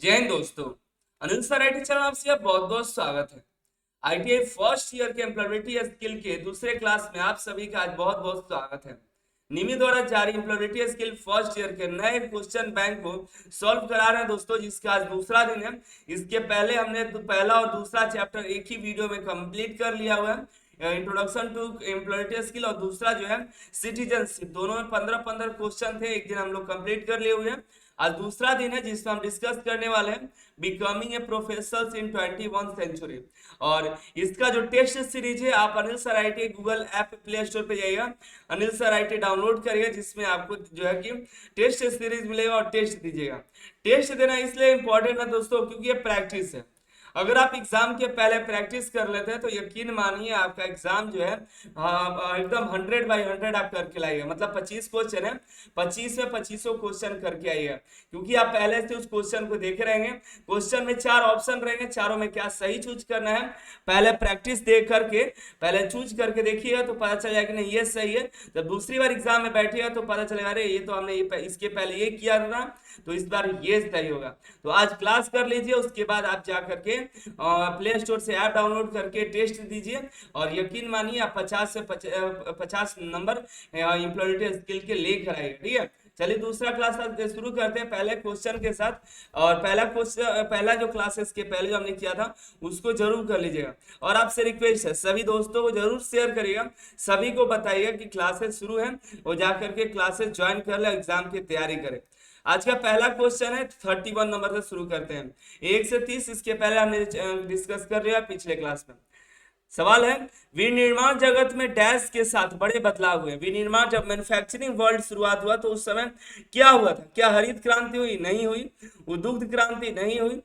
जय हिंद दोस्तों। Anil sir IT channel आपसे बहुत बहुत स्वागत है। आईटीआई फर्स्ट ईयर के एम्प्लॉयबिलिटी स्किल के दूसरे क्लास में आप सभी का आज बहुत बहुत स्वागत है। निमी द्वारा जारी एम्प्लॉयबिलिटी स्किल फर्स्ट ईयर के नए क्वेश्चन बैंक को सॉल्व करा रहे हैं दोस्तों, जिसका आज दूसरा दिन है। इसके पहले हमने पहला और दूसरा चैप्टर एक ही वीडियो में कंप्लीट कर लिया हुआ है, इंट्रोडक्शन टू एम्प्लॉयबिलिटी स्किल, और दूसरा जो है सिटीजनशिप। दोनों में 15-15 क्वेश्चन थे, एक दिन हम लोग कंप्लीट कर लिए हुए हैं। आज दूसरा दिन है जिसमें हम डिस्कस करने वाले हैं becoming a professional in 21 century. और इसका जो टेस्ट सीरीज है, आप Anil sir IT Google app Play Store पे जाइएगा, अनिल सर आईटी डाउनलोड करिएगा, जिसमें आपको जो है कि टेस्ट सीरीज मिलेगा और टेस्ट दीजिएगा। टेस्ट देना इसलिए इंपॉर्टेंट है दोस्तों क्योंकि ये प्रैक्टिस है। अगर आप एग्जाम के पहले प्रैक्टिस कर लेते हैं तो यकीन मानिए आपका एग्जाम जो है एकदम 100/100 आप करके लाइएगा। मतलब 25 क्वेश्चन है, 25 में 25 क्वेश्चन करके आइएगा, क्योंकि आप पहले से उस क्वेश्चन को देख रहेंगे। क्वेश्चन में 4 ऑप्शन रहेंगे, चारों में क्या सही चूज करना है पहले प्रैक्टिस देख करके, पहले चूज करके देखिएगा तो पता चल जाएगा कि नहीं ये सही है। जब दूसरी बार एग्जाम में बैठिएगा तो पता चलेगा अरे ये तो हमने इसके पहले ये किया था, तो इस बार ये सही होगा। तो आज क्लास कर लीजिए, उसके बाद आप जा करके प्ले स्टोर से ऐप डाउनलोड करके टेस्ट दीजिए, और यकीन मानिए आप 50 से 50 नंबर एम्प्लॉयबिलिटी स्किल के लेकर आएगा। ठीक है, चलिए दूसरा क्लास शुरू करते हैं पहले क्वेश्चन के साथ। और पहला जो क्लासेस के पहले जो हमने किया था उसको जरूर कर लीजिएगा। और आपसे रिक्वेस्ट है सभी दोस्तों को जरूर शेयर करिएगा, सभी को बताइएगा कि क्लासेस शुरू हैं, वो जाकर के क्लासेस ज्वाइन कर ले, एग्जाम की तैयारी करें। आज का पहला क्वेश्चन है 31 नंबर से शुरू करते हैं, 1 से 30। इसके पहले हमने डिस्कस कर लिया पिछले क्लास में। सवाल है, विनिर्माण जगत में डैश के साथ बड़े बदलाव हुए। विनिर्माण जब मैन्युफैक्चरिंग वर्ल्ड शुरुआत हुआ तो उस समय क्या हुआ था? क्या हरित क्रांति हुई? नहीं हुई। दुग्ध क्रांति नहीं हुई।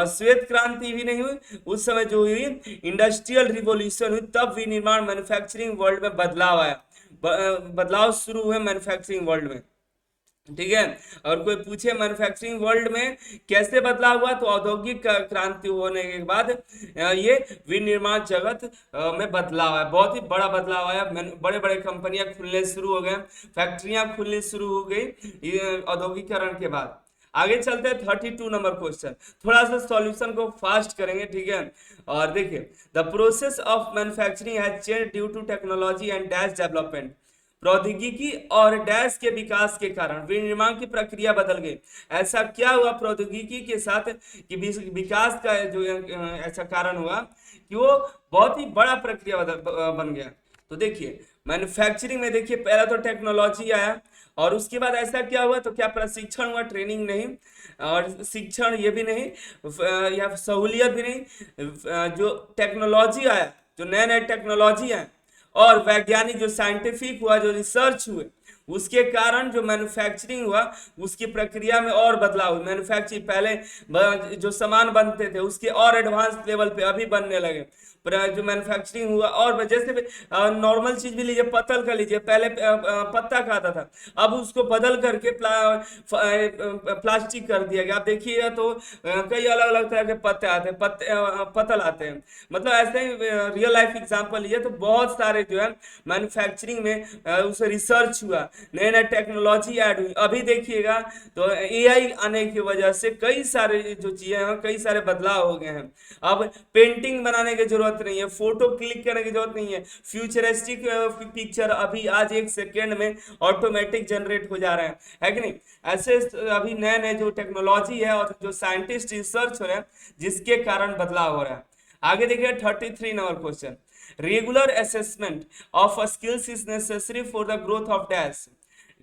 श्वेत क्रांति भी नहीं हुई। उस समय जो हुई इंडस्ट्रियल रिवॉल्यूशन हुई, तब विनिर्माण मैन्युफैक्चरिंग वर्ल्ड में बदलाव आया। बदलाव शुरू हुए मैन्युफैक्चरिंग वर्ल्ड में। ठीक है, और कोई पूछे मैन्युफैक्चरिंग वर्ल्ड में कैसे बदलाव हुआ, तो औद्योगिक क्रांति होने के बाद ये विनिर्माण जगत में बदलाव आया, बहुत ही बड़ा बदलाव आया। बड़े बड़े कंपनियां खुलने शुरू हो गए, फैक्ट्रियां खुलनी शुरू हो गई औद्योगिकरण के बाद। आगे चलते हैं 32 नंबर क्वेश्चन, थोड़ा सा सॉल्यूशन को फास्ट करेंगे। ठीक है, और देखिए, the process of manufacturing has changed due to technology and dash development. प्रौद्योगिकी और डैश के विकास के कारण विनिर्माण की प्रक्रिया बदल गई। ऐसा क्या हुआ प्रौद्योगिकी के साथ कि विकास का जो ऐसा कारण हुआ कि वो बहुत ही बड़ा प्रक्रिया बन गया। तो देखिए, मैन्युफैक्चरिंग में देखिए पहला तो टेक्नोलॉजी आया, और उसके बाद ऐसा क्या हुआ, तो क्या प्रशिक्षण हुआ? ट्रेनिंग नहीं, और शिक्षण ये भी नहीं, या सहूलियत भी नहीं। जो टेक्नोलॉजी आया, जो नए नए टेक्नोलॉजी आए, और वैज्ञानिक जो साइंटिफिक हुआ, जो रिसर्च हुए, उसके कारण जो मैन्युफैक्चरिंग हुआ उसकी प्रक्रिया में और बदलाव हुआ। मैन्युफैक्चरिंग पहले जो सामान बनते थे उसके और एडवांस लेवल पे अभी बनने लगे। जो मैन्युफैक्चरिंग हुआ, और जैसे नॉर्मल चीज भी लीजिए, पत्तल का लीजिए, पहले पत्ता खाता था, अब उसको बदल करके प्लास्टिक कर दिया गया। आप देखिएगा तो कई अलग अलग तरह के पत्ते आते हैं, पत्तल आते हैं। मतलब ऐसे ही रियल लाइफ एग्जांपल लीजिए तो बहुत सारे जो है मैन्युफैक्चरिंग में उसे रिसर्च हुआ, नए नए टेक्नोलॉजी ऐड हुई। अभी देखिएगा तो एआई आने की वजह से कई सारे जो चीजें हैं, कई सारे बदलाव हो गए हैं। अब पेंटिंग बनाने की जरूरत नहीं है, फोटो क्लिक करने की जरूरत नहीं है, फ्यूचरिस्टिक पिक्चर अभी आज 1 सेकेंड में ऑटोमेटिक जनरेट हो जा रहे है कि नहीं? ऐसे अभी नए नए जो टेक्नोलॉजी है और जो साइंटिस्ट रिसर्च हो रहे हैं, जिसके कारण बदलाव हो रहा है। आगे देखिए 33 number question, regular assessment of skills is necessary for the growth of dash.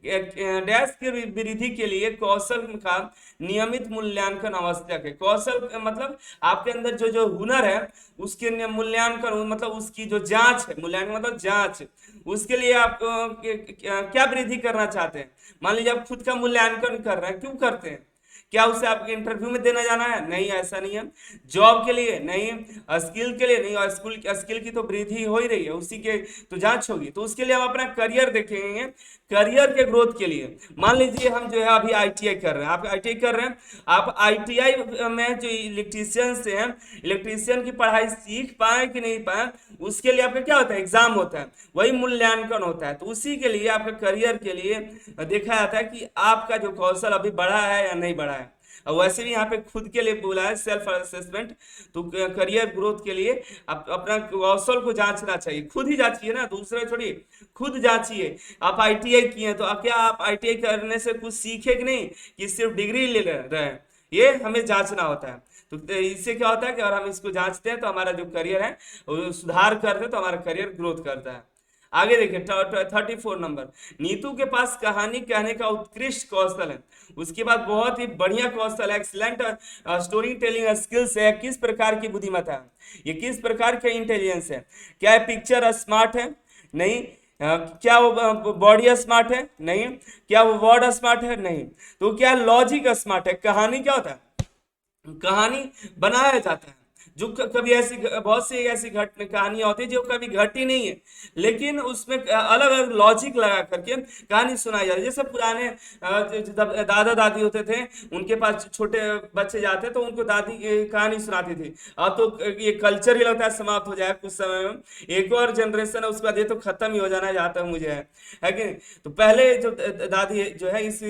Dash की वृद्धि के लिए कौशल का नियमित मूल्यांकन आवश्यक है। कौशल मतलब आपके अंदर जो जो हुनर है उसके मूल्यांकन, मतलब उसकी जो जांच है, मूल्यांकन मतलब जांच, उसके लिए आप क्या वृद्धि करना चाहते हैं? मान लीजिए आप खुद का मूल्यांकन कर रहे हैं, क्यों करते हैं? क्या उसे आप इंटरव्यू में देना जाना है? नहीं, ऐसा नहीं है। जॉब के लिए नहीं, स्किल के लिए नहीं, और स्किल की तो वृद्धि हो ही रही है, उसी के तो जांच होगी। तो उसके लिए हम अपना करियर देखेंगे, करियर के ग्रोथ के लिए। मान लीजिए हम जो है अभी आईटीआई कर रहे हैं, आप आईटीआई कर रहे हैं, आप आईटीआई में जो इलेक्ट्रीशियन से हैं, इलेक्ट्रीशियन की पढ़ाई सीख पाए कि नहीं पाए, उसके लिए आपका क्या होता है? एग्जाम होता है, वही मूल्यांकन होता है। तो उसी के लिए आपके करियर के लिए देखा जाता है कि आपका जो कौशल अभी बढ़ा है या नहीं बढ़ा है। और वैसे भी यहाँ पे खुद के लिए बोला है सेल्फ असेसमेंट, तो करियर ग्रोथ के लिए अपना कौशल को जांचना चाहिए, खुद ही जांचिए ना, दूसरे थोड़ी, खुद जांचिए। आप आईटीआई किए हैं तो क्या आप आईटीआई करने से कुछ सीखे कि नहीं, कि सिर्फ डिग्री ले रहे हैं, ये हमें जांचना होता है। तो इससे क्या होता है कि अगर हम इसको जांचते हैं तो हमारा जो करियर है वो सुधार करते हैं, तो हमारा करियर ग्रोथ करता है। आगे देखिए 34 नंबर, नीतू के पास कहानी कहने का उत्कृष्ट कौशल है। उसके बाद बहुत ही बढ़िया कौशल है, एक्सीलेंट स्टोरी टेलिंग स्किल्स है। किस प्रकार की बुद्धिमत्ता है, ये किस प्रकार का इंटेलिजेंस है? क्या है पिक्चर स्मार्ट है? नहीं। क्या वो बॉडी स्मार्ट है? नहीं। क्या वो वर्ड स्मार्ट है? नहीं। तो क्या लॉजिक स्मार्ट है? कहानी क्या होता है, कहानी बनाया जाता है, जो कभी ऐसी बहुत सी ऐसी घट कहानियां होती है जो कभी घटी नहीं है, लेकिन उसमें अलग अलग लॉजिक लगा करके कहानी सुनाई जाती है। जैसे पुराने जो दादा दादी होते थे, उनके पास छोटे बच्चे जाते तो उनको दादी कहानी सुनाती थी। अब तो ये कल्चर ही लगता है समाप्त हो जाए कुछ समय में, एक और जनरेशन है उसके बाद ये तो खत्म ही हो जाना जाता है मुझे, है कि नहीं? तो पहले जो दादी जो है इस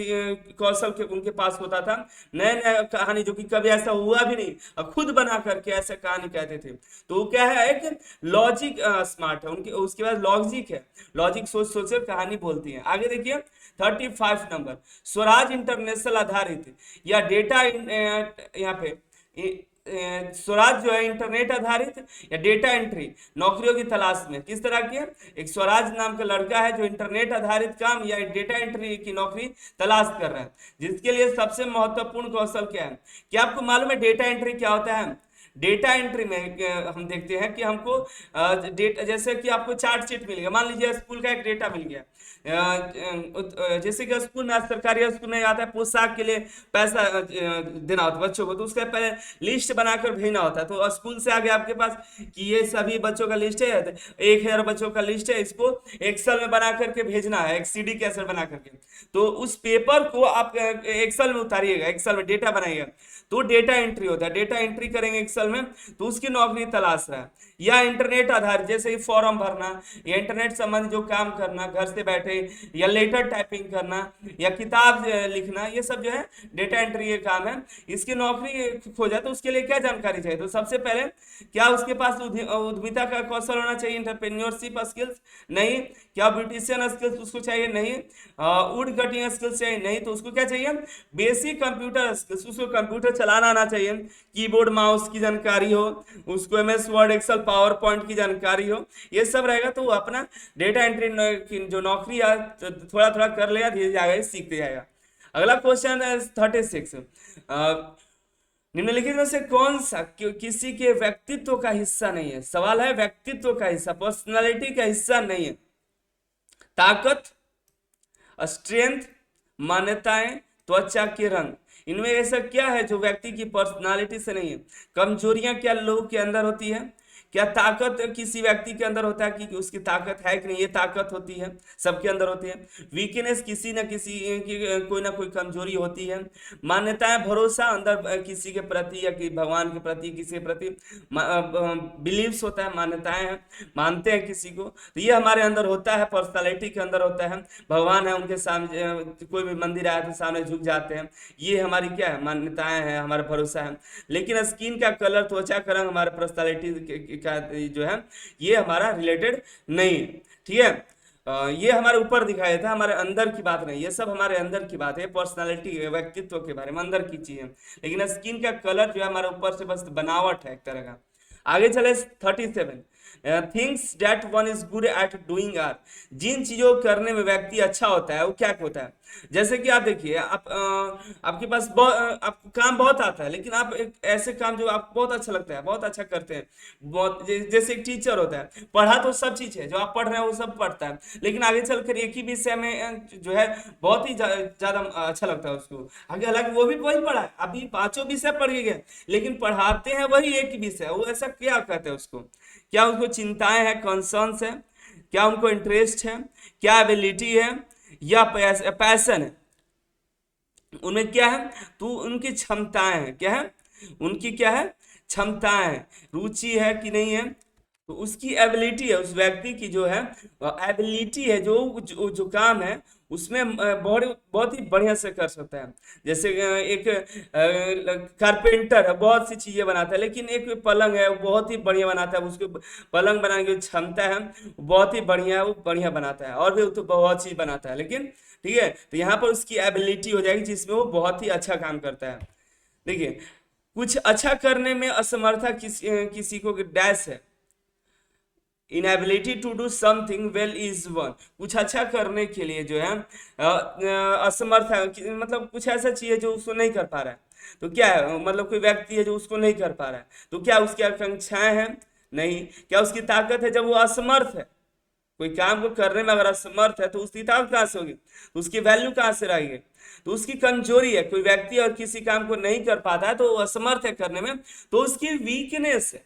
कौशल के उनके पास होता था, नया नया कहानी जो कि कभी ऐसा हुआ भी नहीं और खुद बना करके ऐसा कहानी कहते थे। तो वो क्या है, एक लॉजिक स्मार्ट है उनके, उसके बाद लॉजिक है, लॉजिक सोच सोच कर कहानी बोलती है। आगे देखिए 35 नंबर, स्वराज इंटरनेशनल आधारित या डेटा यहाँ पे स्वराज जो है इंटरनेट आधारित या डेटा एंट्री नौकरियों की तलाश में किस तरह की है? एक स्वराज नाम का लड़का है जो इंटरनेट आधारित काम या डेटा एंट्री की नौकरी तलाश कर रहा है, जिसके लिए सबसे महत्वपूर्ण कौशल क्या है? क्या आपको मालूम है डेटा एंट्री क्या होता है? डेटा एंट्री में हम देखते हैं कि हमको डेटा, जैसे कि आपको चार्ट शीट मिल गया, मान लीजिए स्कूल का एक डेटा मिल गया, जैसे कि स्कूल में सरकारी स्कूल में आता है पोशाक के लिए पैसा देना होता है बच्चों को, तो उसका पहले लिस्ट बनाकर भेजना होता है। तो स्कूल से आ गया आपके पास कि ये सभी बच्चों का लिस्ट है, 1000 बच्चों का लिस्ट है, इसको एक्सेल में बना करके भेजना है, एक सीडी कैसेट बना करके। तो उस पेपर को आप एक्सेल में उतारिएगा, एक्सेल में डेटा बनाइएगा, तो डेटा एंट्री होता है। डेटा एंट्री करेंगे एक्सेल में, तो उसकी नौकरी तलाश रहा है। या इंटरनेट आधारित, जैसे कि फॉर्म भरना या इंटरनेट संबंधी जो काम करना घर से बैठे, या लेटर टाइपिंग करना या किताब लिखना, ये सब जो है डेटा एंट्री ये काम है। इसकी नौकरी खोजा तो उसके लिए क्या जानकारी चाहिए? तो सबसे पहले क्या उसके पास उद्यमिता का कौशल होना चाहिए, एंटरप्रेन्योरशिप स्किल्स? नहीं। क्या ब्यूटिशियन स्किल्स उसको चाहिए? नहीं। वुड कटिंग स्किल्स चाहिए? नहीं। तो उसको क्या चाहिए? बेसिक कंप्यूटर स्किल्स, उसको कंप्यूटर चलाना आना चाहिए, कीबोर्ड माउस की जानकारी हो, उसको MS Word Excel PowerPoint की जानकारी हो, ये सब रहेगा तो वो अपना डेटा एंट्री की जो नौकरी है थोड़ा थोड़ा कर लेगा, धीरे धीरे सीखते जाएगा। अगला क्वेश्चन है 36, निम्नलिखित में से कौन सा किसी के व्यक्तित्व का हिस्सा नहीं है? सवाल है व्यक्तित्व का हिस्सा, पर्सनालिटी का हिस्सा नहीं है। ताकत, स्ट्रेंथ, मान्यताएं, त्वचा के रंग, इनमें ऐसा क्या है जो व्यक्ति की पर्सनालिटी से नहीं है? कमजोरियां क्या लोगों के अंदर होती है? क्या ताकत किसी व्यक्ति के अंदर होता है कि उसकी ताकत है कि नहीं? ये ताकत होती है, सबके अंदर होती है। वीकनेस किसी न किसी की कोई ना कोई कमजोरी होती है। मान्यताएं, भरोसा अंदर किसी के प्रति या कि भगवान के प्रति किसी के प्रति बिलीव्स होता है, मान्यताएं हैं, मानते हैं किसी को, तो ये हमारे अंदर होता है, पर्सनालिटी के अंदर होता है। भगवान है, उनके सामने कोई भी मंदिर आया तो सामने झुक जाते हैं, ये हमारी क्या है? मान्यताएं हैं, हमारा भरोसा है। लेकिन स्किन का कलर, त्वचा का रंग हमारे पर्सनालिटी का जो है ये हमारा रिलेटेड नहीं है, ठीक है। ये हमारे ऊपर दिखाया था, हमारे अंदर की बात नहीं, ये सब हमारे अंदर की बात है, पर्सनालिटी व्यक्तित्व के बारे में अंदर की चीज है। लेकिन स्किन का कलर जो है हमारे ऊपर से बस बनावट है एक तरह का। आगे चले 37, things that one is good at doing are, जिन चीजों को करने में व्यक्ति अच्छा होता है वो क्या होता है? जैसे कि आप देखिए, आपके पास आपको काम बहुत आता है, लेकिन आप एक ऐसे काम जो आपको बहुत अच्छा लगता है, बहुत अच्छा करते हैं, बहुत जैसे एक टीचर होता है, पढ़ा तो सब चीज है, जो आप पढ़ रहे हैं वो सब पढ़ता है, लेकिन आगे चलकर एक ही विषय में जो है बहुत ही ज्यादा अच्छा लगता है उसको। आगे हालांकि वो भी वही पढ़ा है, अभी 5 विषय पढ़ के गए, लेकिन पढ़ाते हैं वही एक ही विषय, वो ऐसा क्या कहते हैं उसको? क्या उनको चिंताएं हैं, कंसर्न्स है? क्या उनको इंटरेस्ट है? क्या एबिलिटी है या पैशन है? उनमें क्या है? तो उनकी क्षमताएं हैं, क्या है? उनकी क्या है? क्षमताएं हैं। रुचि है कि नहीं है? तो उसकी एबिलिटी है, उस व्यक्ति की जो है एबिलिटी है, जो काम है उसमें बहुत बहुत ही बढ़िया से कर सकता है। जैसे एक कारपेंटर है, बहुत सी चीजें बनाता है, लेकिन एक पलंग है वो बहुत ही बढ़िया बनाता है, उसको पलंग बनाने की जो क्षमता है वो बहुत ही बढ़िया है, वो बढ़िया बनाता है, और भी वो तो बहुत चीज बनाता है, लेकिन ठीक है, तो यहाँ पर उसकी एबिलिटी हो जाएगी जिसमें वो बहुत ही अच्छा काम करता है। देखिए, कुछ अच्छा करने में असमर्था किसी को डैश है, inability to do something well is one. कुछ अच्छा करने के लिए जो है असमर्थ है, मतलब कुछ ऐसा चीज है जो उसको नहीं कर पा रहा है, तो क्या है, मतलब कोई व्यक्ति है जो उसको नहीं कर पा रहा है, तो क्या उसकी आकांक्षाएं हैं? नहीं। क्या उसकी ताकत है? जब वो असमर्थ है, कोई काम को करने में अगर असमर्थ है तो उसकी ताकत कहाँ से होगी, तो उसकी वैल्यू कहाँ से रहेगी? तो उसकी कमजोरी है, कोई व्यक्ति और किसी काम को नहीं कर पाता है तो वो असमर्थ है करने में, तो उसकी वीकनेस है।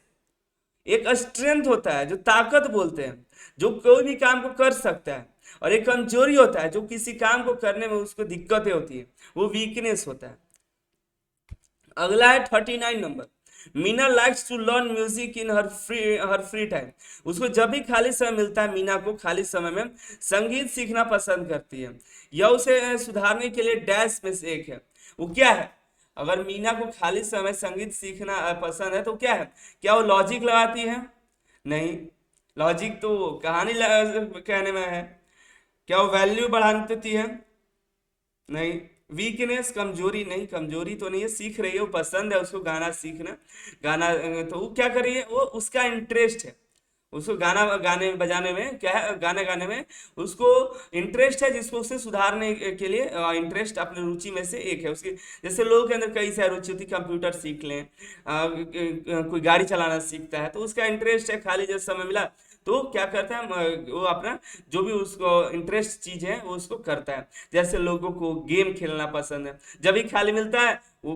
एक स्ट्रेंथ होता है जो ताकत बोलते हैं, जो कोई भी काम को कर सकता है, और एक कमजोरी होता है जो किसी काम को करने में उसको दिक्कतें होती है, वो वीकनेस होता है। अगला है 39 नंबर। Meena likes to learn music in her free time. उसको जब भी खाली समय मिलता है, मीना को खाली समय में संगीत सीखना पसंद करती है। यह उसे सुधारने के लिए डैश में से एक है। वो क्या है? अगर मीना को खाली समय संगीत सीखना पसंद है तो क्या है? क्या वो लॉजिक लगाती है? नहीं। लॉजिक तो कहानी कहने में है। क्या वो वैल्यू बढ़ाने देती है? नहीं। वीकनेस, कमजोरी नहीं, कमजोरी तो नहीं है, सीख रही है, वो पसंद है उसको गाना सीखना, गाना तो वो क्या कर रही है, वो उसका इंटरेस्ट है, उसको गाना गाने बजाने में क्या है, गाने गाने में उसको इंटरेस्ट है, जिसको उसे सुधारने के लिए इंटरेस्ट अपनी रुचि में से एक है उसकी। जैसे लोगों के अंदर कई सारी रुचि होती है, कंप्यूटर सीख लें, कोई गाड़ी चलाना सीखता है तो उसका इंटरेस्ट है, खाली जब समय मिला तो क्या करता है, वो अपना जो भी उसको इंटरेस्ट चीज है वो उसको करता है। जैसे लोगों को गेम खेलना पसंद है, जब भी खाली मिलता है वो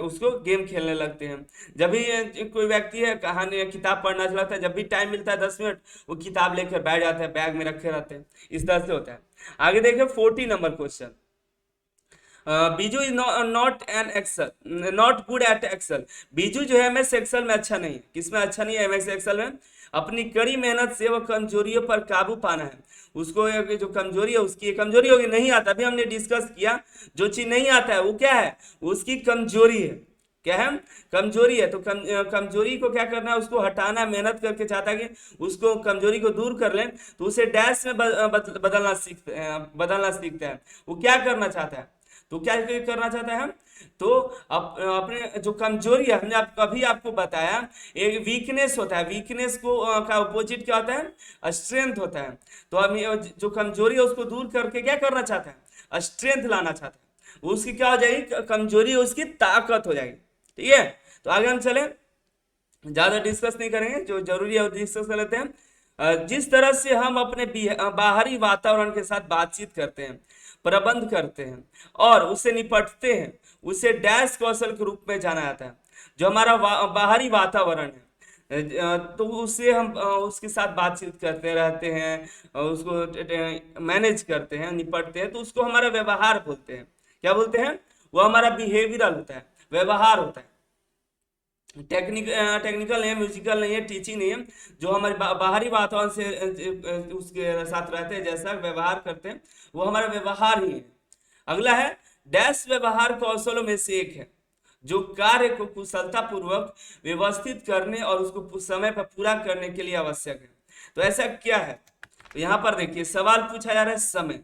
उसको गेम खेलने लगते हैं। जब भी कोई व्यक्ति है कहानी किताब पढ़ना चाहता है, जब भी टाइम मिलता है 10 मिनट, वो किताब लेकर बैठ जाता है, बैग में रखे रहते हैं, इस तरह से होता है। आगे देखिए 40 number question. Biju is not an Excel, not good at Excel. Biju जो है एमएस एक्सल में अच्छा नहीं है। किसमें अच्छा नहीं है? एमएस एक्सल में। अपनी कड़ी मेहनत से वह कमजोरियों पर काबू पाना है उसको। जो कमजोरी है उसकी कमजोरी होगी, नहीं आता, अभी हमने डिस्कस किया, जो चीज नहीं आता है वो क्या है, उसकी कमजोरी है। क्या है? कमजोरी है। तो कमजोरी को क्या करना है, उसको हटाना है, मेहनत करके चाहता है कि उसको कमजोरी को दूर कर लें, तो उसे डैश में बदलना सीखते हैं। वो क्या करना चाहता है, तो क्या करना चाहता है हम, तो अपने जो कमजोरी है, हमने अभी आपको बताया, एक वीकनेस होता है, वीकनेस को का अपोजिट क्या होता है, स्ट्रेंथ होता है। तो हम जो कमजोरी है उसको दूर करके क्या करना चाहता है, स्ट्रेंथ लाना चाहता है। उसकी क्या हो जाएगी, कमजोरी उसकी ताकत हो जाएगी। ठीक है, तो आगे हम चले, ज्यादा डिस्कस नहीं करेंगे, जो जरूरी है वो डिस्कस कर लेते हैं। जिस तरह से हम अपने बाहरी वातावरण के साथ बातचीत करते हैं, प्रबंध करते हैं और उससे निपटते हैं, उसे डैश कौशल के रूप में जाना जाता है। जो हमारा बाहरी वातावरण है, तो उससे हम उसके साथ बातचीत करते रहते हैं, उसको मैनेज करते हैं, निपटते हैं, तो उसको हमारा व्यवहार बोलते हैं। क्या बोलते हैं? वो हमारा बिहेवियरल होता है, व्यवहार होता है। टेक्निकल नहीं है, म्यूजिकल नहीं है, टीचिंग नहीं है। जो हमारे बाहरी वातावरण से उसके साथ रहते हैं, जैसा व्यवहार करते हैं, वो हमारा व्यवहार ही है। अगला है डैश व्यवहार कौशलों में से एक है जो कार्य को कुशलता पूर्वक व्यवस्थित करने और उसको समय पर पूरा करने के लिए आवश्यक है। तो ऐसा क्या है? तो यहाँ पर देखिए सवाल पूछा जा रहा है समय।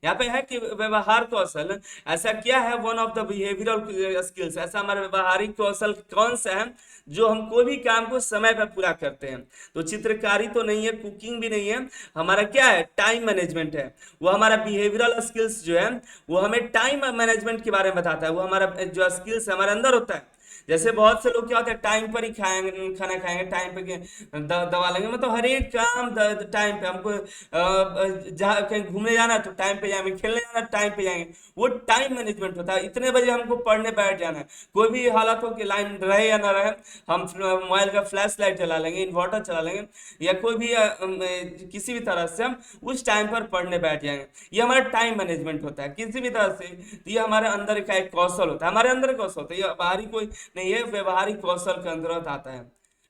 यहाँ पे है कि व्यवहार कौशल ऐसा क्या है, one of the behavioural skills, ऐसा हमारा व्यवहारिक कौशल कौन सा है जो हम कोई भी काम को समय पर पूरा करते हैं। तो चित्रकारी तो नहीं है, कुकिंग भी नहीं है, हमारा क्या है, टाइम मैनेजमेंट है। वो हमारा बिहेवियरल स्किल्स जो है वो हमें टाइम मैनेजमेंट के बारे में बताता है। वो हमारा जो स्किल्स हमारे अंदर होता है। जैसे बहुत से लोग क्या होते हैं, टाइम पर ही खाएंगे, खाना खाएंगे, टाइम पे दवा लेंगे, मतलब हर एक काम टाइम पे। हमको जहाँ कहीं घूमने जाना है तो टाइम पे जाएंगे, खेलने जाना है टाइम पे जाएंगे, वो टाइम मैनेजमेंट होता है। इतने बजे हमको पढ़ने बैठ जाना है, कोई भी हालत हो कि लाइन रहे या ना रहे, हम मोबाइल का फ्लैश लाइट चला लेंगे, इन्वर्टर चला लेंगे, या कोई भी किसी भी तरह से हम उस टाइम पर पढ़ने बैठ जाएंगे। ये हमारा टाइम मैनेजमेंट होता है किसी भी तरह से। तो ये हमारे अंदर का एक कौशल होता है, हमारे अंदर कौशल होता है, ये बाहरी कोई नहीं है, व्यवहारिक कौशल के अंतर्गत आता है।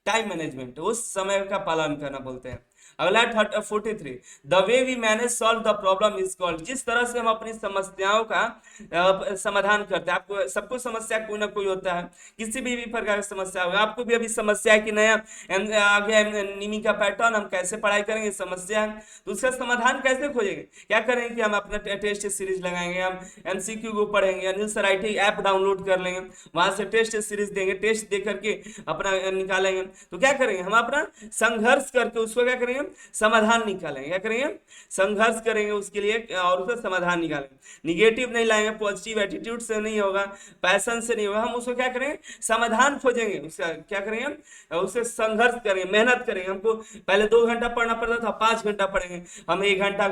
टाइम मैनेजमेंट, उस समय का पालन करना बोलते हैं। अगला 43, the way we manage solve the problem is called, जिस तरह से हम अपनी समस्याओं का समाधान करते हैं। आपको सबको समस्या कोई ना कोई होता है, किसी भी प्रकार की समस्या होगा। आपको भी अभी समस्या है कि नया आगे निमी का पैटर्न हम कैसे पढ़ाई करेंगे, समस्या है, तो उसका समाधान कैसे खोजेंगे? क्या करेंगे कि हम अपना टेस्ट सीरीज लगाएंगे, हम एमसीक्यू को पढ़ेंगे, Anil sir IT app download कर लेंगे, वहां से टेस्ट सीरीज देंगे, टेस्ट दे करके अपना निकालेंगे। तो क्या करेंगे हम? अपना संघर्ष करके उसको क्या करेंगे? समाधान निकालेंगे। क्या करेंगे? संघर्ष करेंगे उसके लिए और उसका समाधान निकालेंगे। निगेटिव नहीं लाएंगे, पॉजिटिव एटीट्यूड से नहीं होगा, पैशन से नहीं होगा, हम उसको क्या करेंगे? समाधान खोजेंगे, उसका क्या करेंगे? उससे संघर्ष करेंगे, मेहनत करेंगे। हमको पहले 2 घंटा पढ़ना पड़ता था, 5 घंटा पढ़ेंगे। हम 1 घंटा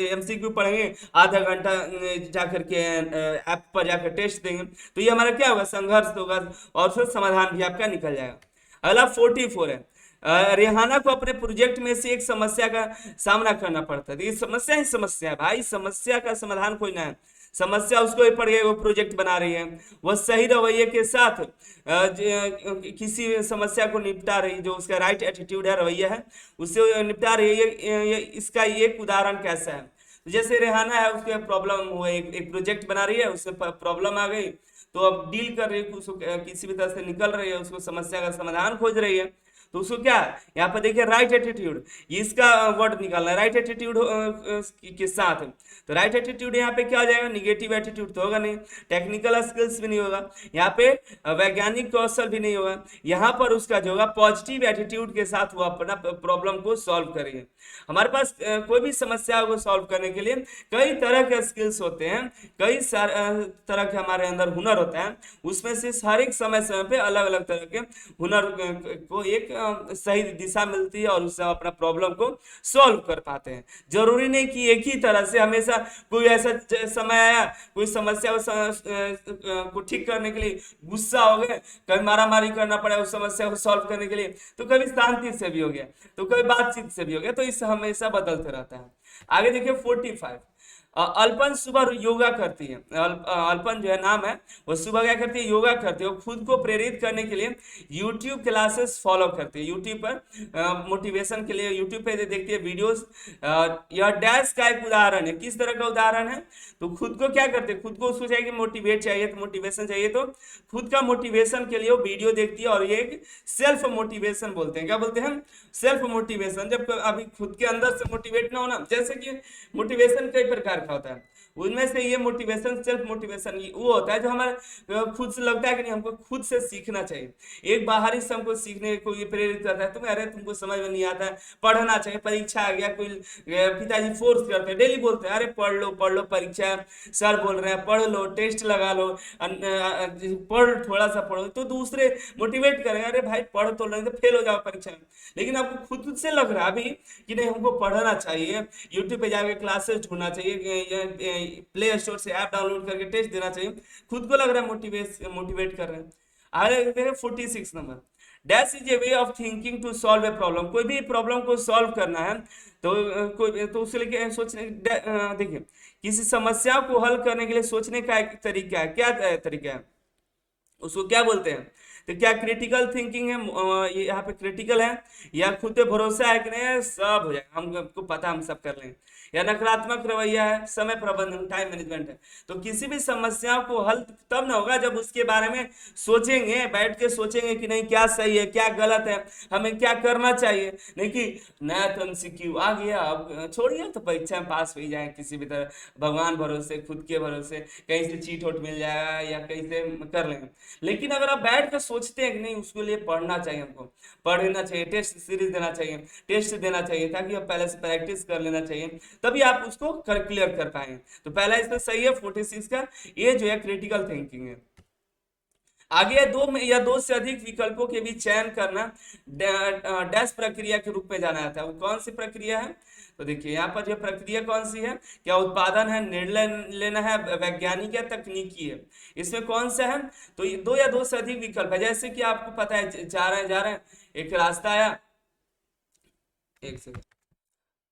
एमसीक्यू पढ़ेंगे, आधा घंटा जाकर के ऐप पर जाकर टेस्ट देंगे। तो ये हमारा क्या होगा? संघर्ष होगा और फिर समाधान भी आपका निकल जाएगा। अगला 44 है, रेहाना को अपने प्रोजेक्ट में से एक समस्या का सामना करना पड़ता है। ये समस्या ही समस्या है भाई, समस्या का समाधान खोजना है। समस्या उसको ही पड़ गई, वो प्रोजेक्ट बना रही है, वह सही रवैये के साथ किसी समस्या को निपटा रही, जो उसका राइट एटीट्यूड है, रवैया है, उससे निपटा रही है। इसका एक उदाहरण कैसा है? तो जैसे रेहाना है, उसके प्रॉब्लम हुआ, एक प्रोजेक्ट बना रही है, उससे प्रॉब्लम आ गई, तो अब डील कर रही है, उसको किसी भी तरह से निकल रही है, उसको समस्या का समाधान खोज रही है। तो उसको क्या, यहाँ पर देखिए राइट एटीट्यूड, इसका वर्ड निकालना है राइट एटीट्यूड के साथ। तो राइट एटीट्यूड यहाँ पे क्या हो जाएगा? निगेटिव एटीट्यूड तो होगा नहीं, टेक्निकल स्किल्स भी नहीं होगा, यहाँ पे वैज्ञानिक कौशल भी नहीं होगा। यहाँ पर उसका जो होगा पॉजिटिव एटीट्यूड के साथ वो अपना प्रॉब्लम को सॉल्व करेंगे। हमारे पास कोई भी समस्या को सॉल्व करने के लिए कई तरह के स्किल्स होते हैं, कई तरह के हमारे अंदर हुनर होता है, उसमें से हर एक समय समय पे अलग अलग तरह के हुनर को एक सही दिशा मिलती है और उससे हम अपना प्रॉब्लम को सॉल्व कर पाते हैं। जरूरी नहीं कि एक ही तरह से हमेशा, कोई ऐसा समय आया, कोई समस्या को ठीक करने के लिए गुस्सा हो गए, कभी मारामारी करना पड़ा उस समस्या को सॉल्व करने के लिए, तो कभी शांति से भी हो गया, तो कभी बातचीत से भी हो गया, तो इससे हमेशा बदलते रहता है। आगे देखिए 45, अल्पन सुबह योगा करती है। अल्पन जो है नाम है, वो सुबह क्या करती है? योगा करती है। वो खुद को प्रेरित करने के लिए यूट्यूब क्लासेस फॉलो करती है। यूट्यूब पर मोटिवेशन के लिए यूट्यूब पे देखती है वीडियोस। यह डैश का एक उदाहरण है। किस तरह का उदाहरण है? तो खुद को क्या करते हैं? खुद को उसको चाहिए कि मोटिवेट चाहिए, तो मोटिवेशन चाहिए, तो खुद का मोटिवेशन के लिए वो वीडियो देखती है, और ये एक सेल्फ मोटिवेशन बोलते हैं। क्या बोलते हैं? Self motivation. जब अभी खुद के अंदर से मोटिवेट ना होना, जैसे कि मोटिवेशन कई प्रकार का होता है, उनमें से ये मोटिवेशन, सेल्फ मोटिवेशन वो होता है जो हमारे खुद से लगता है कि नहीं, हमको खुद से सीखना चाहिए। एक बाहरी से हमको सीखने को ये प्रेरित करता है, तुम्हें अरे तुमको समझ में नहीं आता है, पढ़ना चाहिए, परीक्षा आ गया, कोई पिताजी फोर्स करते हैं, डेली बोलते हैं अरे पढ़ लो परीक्षा, सर बोल रहे हैं पढ़ लो, टेस्ट लगा लो, पढ़, थोड़ा सा पढ़ो, तो दूसरे मोटिवेट करेंगे, अरे भाई पढ़ तो नहीं तो फेल हो जाओ परीक्षा में। लेकिन आपको खुद से लग रहा है अभी कि नहीं, हमको पढ़ना चाहिए, यूट्यूब पे जाके क्लासेस ढूंढना चाहिए, प्ले स्टोर से ऐप डाउनलोड करके टेस्ट देना चाहिए, खुद को लग रहा है मोटिवेट कर रहे हैं। आगे देखते हैं 46 number, dash is a way of thinking to solve a problem. कोई भी प्रॉब्लम को सॉल्व करना है तो कोई तो उसके लिए सोचने, देखिए किसी समस्या को हल करने के लिए सोचने का एक तरीका है। क्या तरीका है? उसको क्या बोलते हैं? तो क्या क्रिटिकल थिंकिंग है? ये यहाँ पे क्रिटिकल है, या खुद पे भरोसा है कि नहीं सब हो जाएगा, हमको पता, हम सब कर लेंगे, या नकारात्मक रवैया है, समय प्रबंधन, टाइम मैनेजमेंट है। तो किसी भी समस्या को हल तब ना होगा जब उसके बारे में सोचेंगे, बैठ के सोचेंगे कि नहीं क्या सही है, क्या गलत है, हमें क्या करना चाहिए। नहीं कि नया तो एमसीक्यू आ गया, अब छोड़िए तो परीक्षा में पास हो ही जाए किसी भी तरह, भगवान भरोसे, खुद के भरोसे, कहीं से चीट वोट मिल जाएगा या कहीं से कर लेंगे। लेकिन अगर आप बैठ कर सोचते हैं कि नहीं उसके लिए पढ़ना चाहिए, हमको पढ़ना चाहिए, टेस्ट सीरीज देना चाहिए, टेस्ट देना चाहिए, ताकि आप पहले से प्रैक्टिस कर लेना चाहिए, तभी आप उसको क्लियर कर पाएंगे। तो पहला इसमें सही है 46 का, ये जो है क्रिटिकल थिंकिंग है। आगे दो से अधिक विकल्पों के बीच चयन करना डैश प्रक्रिया के रूप में जाना जाता है। वो कौन सी प्रक्रिया है? तो देखिए यहाँ पर जो प्रक्रिया कौन सी है, क्या उत्पादन है, निर्णय लेना है, वैज्ञानिक या तकनीकी है? इसमें कौन सा है? तो ये दो से अधिक विकल्प है। जैसे कि आपको पता है जा रहे हैं एक रास्ता आया, एक सेकंड,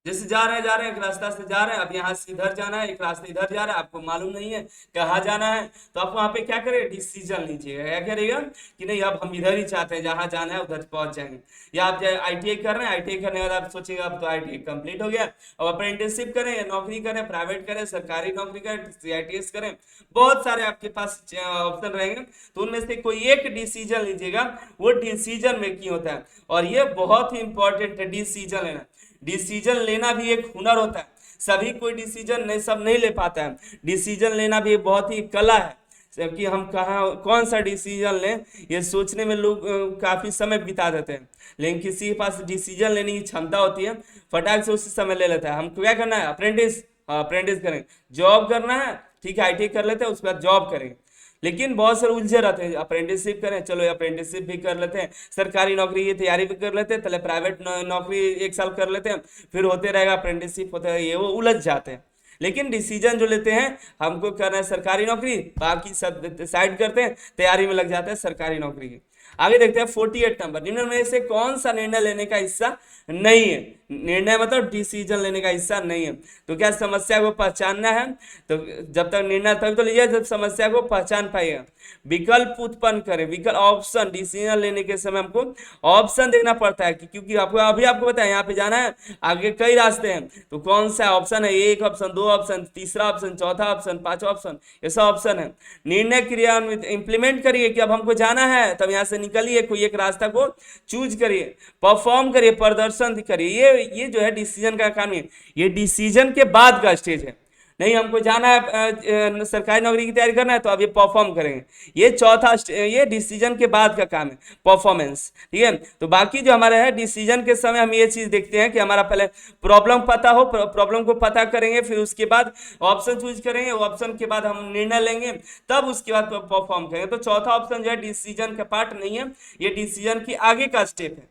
जैसे जा रहे हैं एक रास्ता से जा रहे हैं, अब यहाँ से इधर जाना है, एक रास्ता इधर जा रहा है, आपको मालूम नहीं है कहाँ जाना है, तो आप वहाँ पे क्या करें, डिसीजन लीजिएगा। क्या करेगा कि नहीं अब हम इधर ही चाहते हैं, जहाँ जाना है उधर पहुंच जाएंगे। या आप आईटीआई कर रहे हैं, आईटीआई करने के बाद आप सोचेगा अब तो आईटीआई कंप्लीट हो गया, अब अप्रेंटिसशिप करें या नौकरी करें, प्राइवेट करें, सरकारी नौकरी करें, सीआईटीएस करें, बहुत सारे आपके पास ऑप्शन रहेंगे। तो उनमें से कोई एक डिसीजन लीजिएगा, वो डिसीजन मेकिंग होता है। और ये बहुत ही इंपॉर्टेंट है डिसीजन लेना। डिसीजन लेना भी एक हुनर होता है, सभी कोई डिसीजन नहीं, सब नहीं ले पाता है। डिसीजन लेना भी बहुत ही कला है, कि हम कहाँ कौन सा डिसीजन लें, ये सोचने में लोग काफी समय बिता देते हैं। लेकिन किसी के पास डिसीजन लेने की क्षमता होती है, फटाक से उसी समय ले लेता है। हमको क्या करना है, अप्रेंटिस, हाँ अप्रेंटिस करेंगे, जॉब करना है, ठीक है आईटीआई कर लेते हैं, उसके बाद जॉब करेंगे। लेकिन बहुत सारे उलझे रहते हैं, अप्रेंटिसशिप करें, चलो अप्रेंटिसशिप भी कर लेते हैं, सरकारी नौकरी की तैयारी भी कर लेते हैं, पहले प्राइवेट नौकरी 1 साल कर लेते हैं, फिर होते रहेगा अप्रेंटिसशिप होता है, ये वो उलझ जाते हैं। लेकिन डिसीजन जो लेते हैं, हमको करना है सरकारी नौकरी, बाकी सब साइड करते हैं, तैयारी में लग जाते हैं सरकारी नौकरी की। आगे देखते हैं 48 नंबर, निम्न में से कौन सा निर्णय लेने का हिस्सा नहीं है। निर्णय मतलब डिसीजन लेने का हिस्सा नहीं है। तो क्या समस्या को पहचानना है, तो जब तक निर्णय तभी तो लीजिए जब समस्या को पहचान पाइएगा। विकल्प उत्पन्न करें, विकल्प ऑप्शन, डिसीजन लेने के समय हमको ऑप्शन देखना पड़ता है, क्योंकि आपको पता है यहाँ पे जाना है, आगे कई रास्ते हैं, तो कौन सा ऑप्शन है, एक ऑप्शन, दो ऑप्शन, तीसरा ऑप्शन, चौथा ऑप्शन, पांचवा ऑप्शन, ये सब ऑप्शन है। निर्णय क्रियान्वित इंप्लीमेंट करिए कि अब हमको जाना है, तब यहाँ से निकलिए, कोई एक रास्ता को चूज करिए, परफॉर्म करिए, प्रदर्शन करिए। ये जो है डिसीजन का काम है, ये डिसीजन के बाद का स्टेज है। नहीं हमको जाना है सरकारी नौकरी की तैयारी करना है, तो अब ये परफॉर्म करेंगे, ये चौथा ये डिसीजन के बाद का काम है, परफॉर्मेंस। ठीक है, तो बाकी जो हमारा है डिसीजन के समय हम ये चीज देखते हैं कि हमारा पहले प्रॉब्लम पता हो, प्रॉब्लम को पता करेंगे, फिर उसके बाद ऑप्शन चूज करेंगे, ऑप्शन के बाद हम निर्णय लेंगे, तब उसके बाद परफॉर्म करेंगे। तो चौथा ऑप्शन जो है डिसीजन का पार्ट नहीं है, ये डिसीजन की आगे का स्टेप है।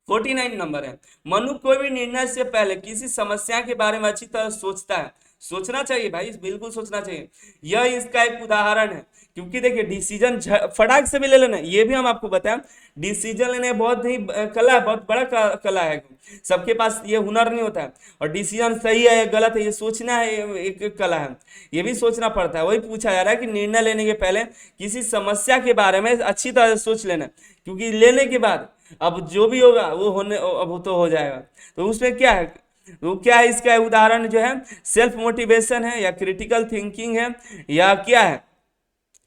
49 नंबर है, मनु कोई भी निर्णय से पहले किसी समस्या के बारे में अच्छी तरह सोचता है। सोचना चाहिए भाई, बिल्कुल सोचना चाहिए। यह इसका एक उदाहरण है, क्योंकि देखिए डिसीजन फटाक से भी ले लेना, ये भी हम आपको बताएं, डिसीजन लेने बहुत ही कला है, बहुत बड़ा कला है, सबके पास ये हुनर नहीं होता है। और डिसीजन सही है या गलत है ये सोचना है, एक कला है, ये भी सोचना पड़ता है। वही पूछा जा रहा है कि निर्णय लेने के पहले किसी समस्या के बारे में अच्छी तरह से सोच लेना, क्योंकि लेने के बाद अब जो भी होगा वो अब तो हो जाएगा। तो उसमें क्या है, तो क्या है, इसका उदाहरण जो है सेल्फ मोटिवेशन है, या क्रिटिकल थिंकिंग है, या क्या है।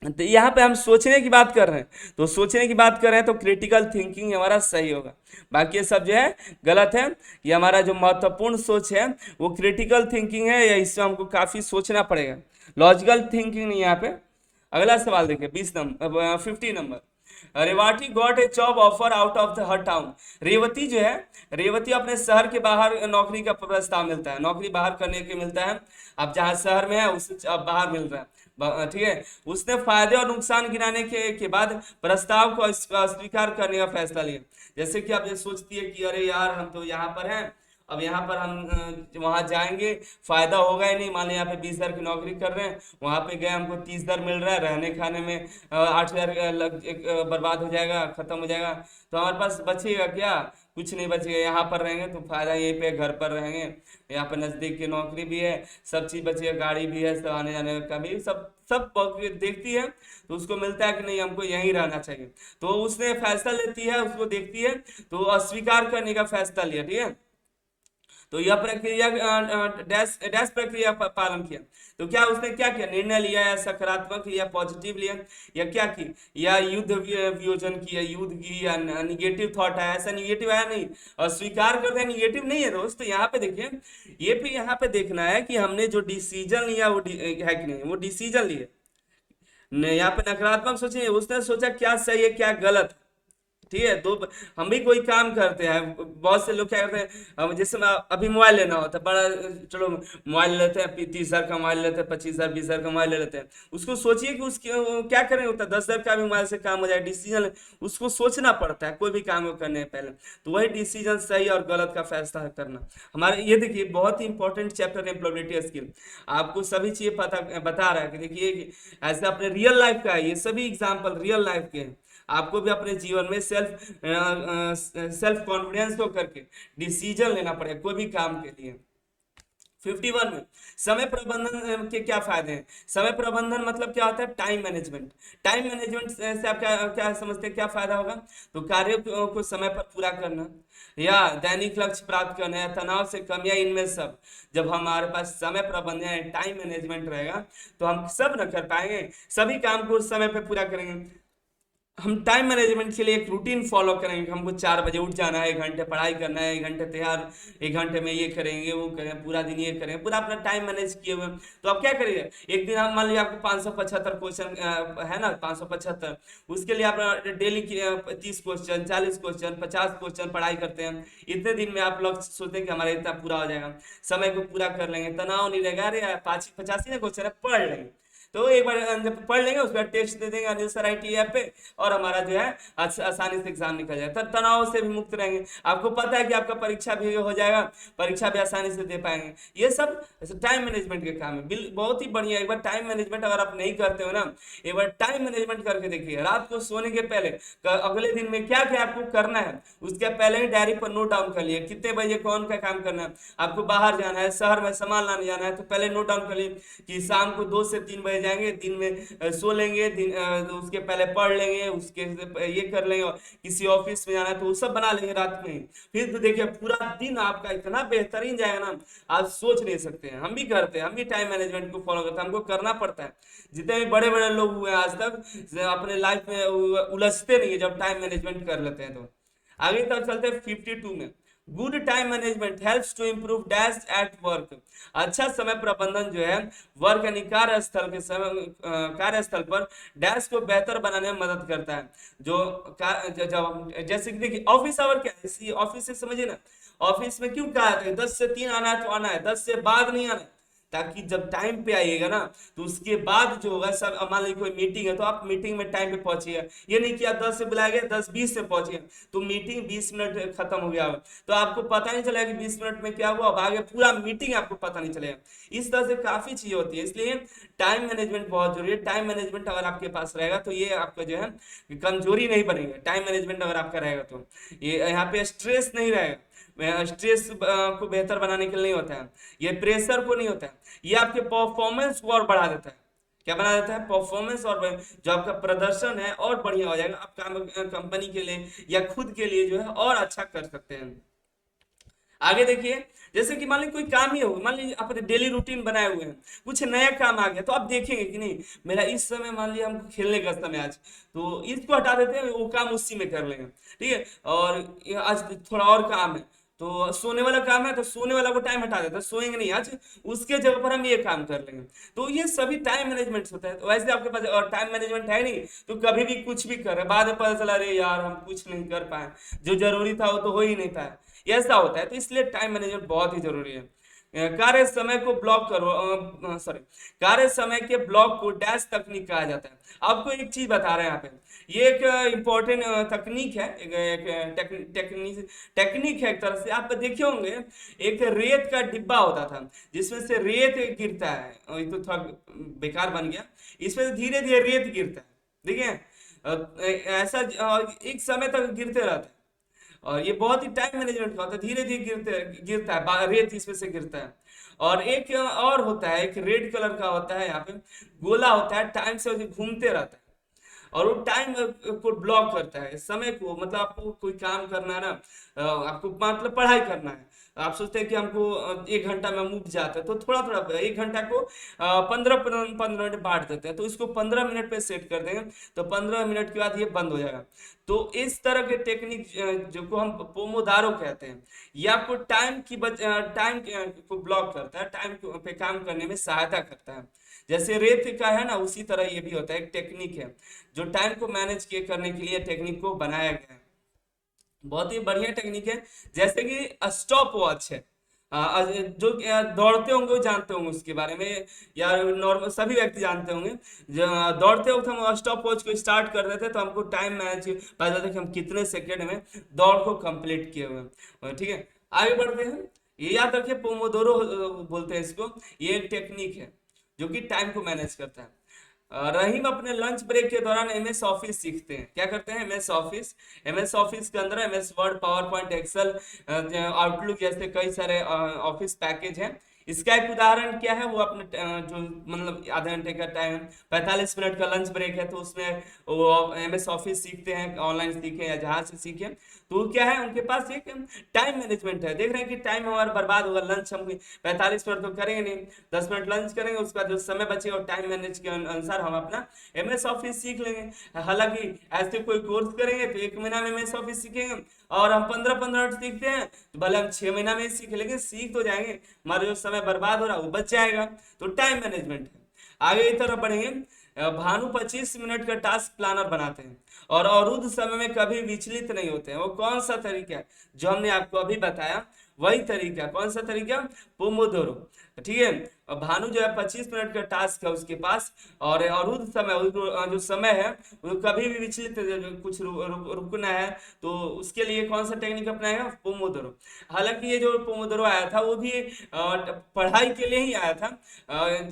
तो यहाँ पे हम सोचने की बात कर रहे हैं, तो सोचने की बात कर रहे हैं तो क्रिटिकल थिंकिंग हमारा सही होगा, बाकी ये सब जो है गलत है। ये हमारा जो महत्वपूर्ण सोच है वो क्रिटिकल थिंकिंग है, या इससे हमको काफी सोचना पड़ेगा, लॉजिकल थिंकिंग नहीं। यहाँ पे अगला सवाल देखिए 50 number, Revathi got a job offer out of the her town. Revathi जो है, रेवती अपने शहर के बाहर नौकरी का प्रस्ताव मिलता है, नौकरी बाहर करने के मिलता है, अब जहाँ शहर में है उससे अब बाहर मिल रहा है, ठीक है। उसने फायदे और नुकसान गिनाने के बाद प्रस्ताव को स्वीकार करने का फैसला लिया। जैसे कि आप ये सोचती है कि अरे यार हम तो यहाँ पर हैं, अब यहाँ पर हम वहाँ जाएंगे फायदा होगा ही नहीं, मान ली यहाँ पे 20,000 की नौकरी कर रहे हैं, वहाँ पे गए हमको 30,000 मिल रहा है, रहने खाने में 8,000 बर्बाद हो जाएगा, खत्म हो जाएगा, तो हमारे पास बचेगा क्या, कुछ नहीं बचेगा। यहाँ पर रहेंगे तो फायदा यहीं पे, घर पर रहेंगे, यहाँ पर नजदीक की नौकरी भी है, सब चीज बचेगा, गाड़ी भी है, सब आने जाने का भी सब सब देखती है, तो उसको मिलता है कि नहीं हमको यहीं रहना चाहिए, तो उसने फैसला लेती है, उसको देखती है, तो अस्वीकार करने का फैसला लिया। ठीक है, तो यह प्रक्रिया डैश डैश प्रक्रिया पालन किया। तो क्या उसने क्या किया, निर्णय लिया, या सकारात्मक लिया, पॉजिटिव लिया, या क्या की, या युद्ध वियोजन किया, युद्ध की, या निगेटिव थॉट है, ऐसा निगेटिव आया नहीं, और स्वीकार करते हैं निगेटिव नहीं है दोस्त। तो यहाँ पे देखिए, ये भी यहाँ पे देखना है कि हमने जो डिसीजन लिया वो है कि नहीं, वो डिसीजन लिए, यहाँ पे नकारात्मक सोचे, उसने सोचा क्या सही है क्या गलत। ठीक है, दो हम भी कोई काम करते हैं, बहुत से लोग क्या करते हैं, जैसे अभी मोबाइल लेना होता है, बड़ा चलो मोबाइल लेते हैं, 30,000 का मोबाइल लेते हैं, 25,000 20,000 का मोबाइल ले लेते हैं, उसको सोचिए कि उसकी क्या करें, होता है 10,000 का भी मोबाइल से काम हो जाए, डिसीजन उसको सोचना पड़ता है कोई भी काम को करने पहले। तो वही डिसीजन सही और गलत का फैसला करना हमारे, ये देखिए बहुत ही इंपॉर्टेंट चैप्टर एम्प्लॉयबिलिटी स्किल, आपको सभी चीजें पता बता रहा है कि देखिए ऐसे अपने रियल लाइफ का है, ये सभी एग्जाम्पल रियल लाइफ के हैं, आपको भी अपने जीवन में सेल्फ सेल्फ कॉन्फिडेंस को करके डिसीजन लेना पड़ेगा कोई भी काम के लिए। 51 में समय प्रबंधन के क्या फायदे हैं। समय प्रबंधन मतलब क्या होता है, टाइम मैनेजमेंट। टाइम मैनेजमेंट से आप क्या क्या समझते हैं, क्या फायदा होगा, तो कार्यों को समय पर पूरा करना, या दैनिक लक्ष्य प्राप्त करना, या तनाव से कम, या इनमें सब। जब हमारे पास समय प्रबंधन या टाइम मैनेजमेंट रहेगा तो हम सब न कर पाएंगे, सभी काम को उस समय पे पूरा करेंगे। हम टाइम मैनेजमेंट के लिए एक रूटीन फॉलो करेंगे, हमको 4 बजे उठ जाना है, 1 घंटे पढ़ाई करना है, 1 घंटे तैयार, 1 घंटे में ये करेंगे वो करेंगे, पूरा दिन ये करेंगे, पूरा अपना टाइम मैनेज किए हुए। तो आप क्या करिए, एक दिन आप मान लीजिए आपको 575 क्वेश्चन है ना, 575, उसके लिए आप डेली 30 क्वेश्चन, 40 क्वेश्चन, 50 क्वेश्चन पढ़ाई करते हैं। इतने दिन में आप लक्ष्य सोचते हैं कि हमारा इतना पूरा हो जाएगा, समय को पूरा कर लेंगे, तनाव नहीं रहेगा, अरे 85 क्वेश्चन है पढ़ लेंगे। तो एक बार जब पढ़ लेंगे उसके बाद टेस्ट दे देंगे अनिल सर IT ऐप पे, और हमारा जो है आसानी से एग्जाम निकल जाएगा, तब तनाव से भी मुक्त रहेंगे। आपको पता है कि आपका परीक्षा भी हो जाएगा, परीक्षा भी आसानी से दे पाएंगे। ये सब टाइम मैनेजमेंट के काम है, बहुत ही बढ़िया। एक बार टाइम मैनेजमेंट अगर आप नहीं करते हो ना, एक बार टाइम मैनेजमेंट करके देखिए, रात को सोने के पहले अगले दिन में क्या क्या आपको करना है उसके पहले ही डायरी पर नोट डाउन कर लिए, कितने बजे कौन का काम करना है, आपको बाहर जाना है, शहर में सामान लाने जाना है, तो पहले नोट डाउन कर लिए कि शाम को 2 से 3 बजे जाएंगे, दिन में सो लेंगे, उसके पहले पढ़ लेंगे, उसके ये कर लेंगे, और किसी ऑफिस में जाना है तो वो सब बना लेंगे रात में ही। फिर तो देखिए पूरा दिन आपका इतना बेहतरीन जाएगा ना, आप सोच नहीं सकते हैं। हम भी करते हैं, हम भी टाइम मैनेजमेंट को फॉलो करते हैं, हमको करना पड़ता है। जितने भी बड़े बड़े लोग हुए आज तक अपने लाइफ में उलझते नहीं है जब टाइम मैनेजमेंट कर लेते हैं। तो आगे तक चलते हैं 52 में। Good time management helps to improve dash at work. अच्छा समय प्रबंधन जो है वर्क यानी कार्यस्थल के समय कार्यस्थल पर डैश को बेहतर बनाने में मदद करता है। जब जैसे कि देखिए ऑफिस आवर क्या है, ऑफिस से समझिए ना, ऑफिस में क्यों कहा है 10 से 3 आना है तो आना है, 10 से बाद नहीं आना है, ताकि जब टाइम पे आइएगा ना तो उसके बाद जो होगा सब, मान लीजिए कोई मीटिंग है तो आप मीटिंग में टाइम पे पहुंचिएगा। ये नहीं कि आप 10 से बुलाया गया 10:20 से पहुंचिए तो मीटिंग 20 मिनट खत्म हो गया हो, तो आपको पता नहीं चलेगा कि 20 मिनट में क्या हुआ, अब आगे पूरा मीटिंग आपको पता नहीं चलेगा। इस तरह से काफी चीजें होती है, इसलिए टाइम मैनेजमेंट बहुत जरूरी है। टाइम मैनेजमेंट अगर आपके पास रहेगा तो ये आपका जो है कमजोरी नहीं बनेगा। टाइम मैनेजमेंट अगर आपका रहेगा तो ये यहाँ पे स्ट्रेस नहीं रहेगा। स्ट्रेस को बेहतर बनाने के लिए नहीं होता है, ये प्रेशर को नहीं होता है, ये आपके परफॉर्मेंस को और बढ़ा देता है। क्या बना देता है, परफॉर्मेंस, और जो आपका प्रदर्शन है और बढ़िया हो जाएगा। आप काम कंपनी के लिए या खुद के लिए जो है और अच्छा कर सकते हैं। आगे देखिए, जैसे कि मान लीजिए कोई काम ही हो, मान लीजिए अपने डेली रूटीन बनाए हुए हैं, कुछ नया काम आ गया तो आप देखेंगे कि नहीं मेरा इस समय, मान लीजिए हमको खेलने का समय आज, तो इसको हटा देते हैं, वो काम उसी में कर लेंगे, ठीक है। और आज थोड़ा और काम है तो सोने वाला काम है तो सोने वाला को टाइम हटा देता है, सोएंगे नहीं आज, उसके जगह पर हम ये काम कर लेंगे। तो ये सभी टाइम मैनेजमेंट होता है। तो वैसे आपके पास और टाइम मैनेजमेंट है नहीं तो कभी भी कुछ भी कर रहे, बाद में पता चला अरे यार हम कुछ नहीं कर पाए, जो जरूरी था वो तो हो ही नहीं पाया, ऐसा होता है। तो इसलिए टाइम मैनेजमेंट बहुत ही जरूरी है। कार्य समय को ब्लॉक करो, सॉरी, कार्य समय के ब्लॉक को डैश तकनीक कहा जाता है। आपको एक चीज बता रहे हैं यहाँ पे, ये एक इम्पोर्टेंट तकनीक है, टेक्निक है एक तरह से। आप देखे होंगे एक रेत का डिब्बा होता था जिसमें से रेत गिरता है, ये तो थोड़ा बेकार बन गया, इसमें से धीरे धीरे रेत गिरता है, देखिए ऐसा एक समय तक गिरते रहता है। और ये बहुत ही टाइम मैनेजमेंट का होता है, धीरे धीरे गिरता है, रेत इसमें से गिरता है। और एक और होता है, एक रेड कलर का होता है, यहाँ पे गोला होता है, टाइम से घूमते रहता है और वो टाइम को ब्लॉक करता है, समय को। मतलब आपको कोई काम करना है ना, आपको मतलब पढ़ाई करना है, आप सोचते हैं कि हमको 1 घंटा में हम उठ जाते हैं, तो थोड़ा थोड़ा 1 घंटा को 15 15 मिनट बांट देते हैं, तो इसको 15 मिनट पे सेट कर देंगे तो 15 मिनट के बाद ये बंद हो जाएगा। तो इस तरह के टेक्निक जो को हम पोमोदारो कहते हैं, ये आपको टाइम को ब्लॉक करता है, टाइम पे काम करने में सहायता करता है। जैसे रेत का है ना, उसी तरह ये भी होता है, एक टेक्निक है जो टाइम को मैनेज के करने के लिए टेक्निक को बनाया गया है। बहुत ही बढ़िया टेक्निक है। जैसे कि स्टॉप वॉच है, जो दौड़ते होंगे वो जानते होंगे उसके बारे में, या नॉर्मल सभी व्यक्ति जानते होंगे। दौड़ते वक्त हम स्टॉप वॉच को स्टार्ट कर देते हैं तो हमको टाइम मैनेज पता चलता है कि हम कितने सेकेंड में दौड़ को कंप्लीट किए हुए हैं, ठीक है। आगे बढ़ते हैं, ये याद रखिए पोमोदोरो बोलते हैं इसको, ये एक टेक्निक है जो कि टाइम को मैनेज करता है। रहीम अपने लंच ब्रेक के दौरान एमएस ऑफिस सीखते हैं। क्या करते हैं? एमएस ऑफिस के अंदर MS Word, PowerPoint, Excel, Outlook जैसे कई सारे ऑफिस पैकेज हैं। इसका एक उदाहरण क्या है? वो अपने जो मतलब आधे घंटे का टाइम, 45 मिनट का लंच ब्रेक है, तो उसमें वो एमएस ऑफिस सीखते हैं, ऑनलाइन सीखे या जहां से सीखे। तो क्या है, उनके पास एक टाइम मैनेजमेंट है। देख रहे हैं कि टाइम हमारा बर्बाद होगा, लंच हम 45 मिनट तो करेंगे नहीं, 10 मिनट लंच करेंगे, उसके बाद जो समय बचेगा टाइम मैनेज के अनुसार हम अपना एमएस ऑफिस सीख लेंगे। हालांकि ऐसे कोई कोर्स करेंगे तो 1 महीना में एमएस ऑफिस सीखेंगे, और हम 15-15 मिनट सीखते हैं तो भले हम 6 महीना में सीख लेंगे, सीख तो जाएंगे, हमारा जो समय बर्बाद हो रहा है वो बच जाएगा। तो टाइम मैनेजमेंट है। आगे की तरफ बढ़ेंगे। भानु 25 मिनट का टास्क प्लानर बनाते हैं और अवरुद्ध समय में कभी विचलित नहीं होते हैं। वो कौन सा तरीका है? जो हमने आपको अभी बताया वही तरीका। कौन सा तरीका? पोमोदोरो। ठीक है। और भानु जो है 25 मिनट का टास्क है उसके पास, और अवरुद्ध समय जो समय है वो कभी भी विचलित, कुछ रुकना है तो उसके लिए कौन सा टेक्निक अपनाएगा? पोमोदोरो। हालांकि ये जो पोमोदोरो आया था वो भी पढ़ाई के लिए ही आया था।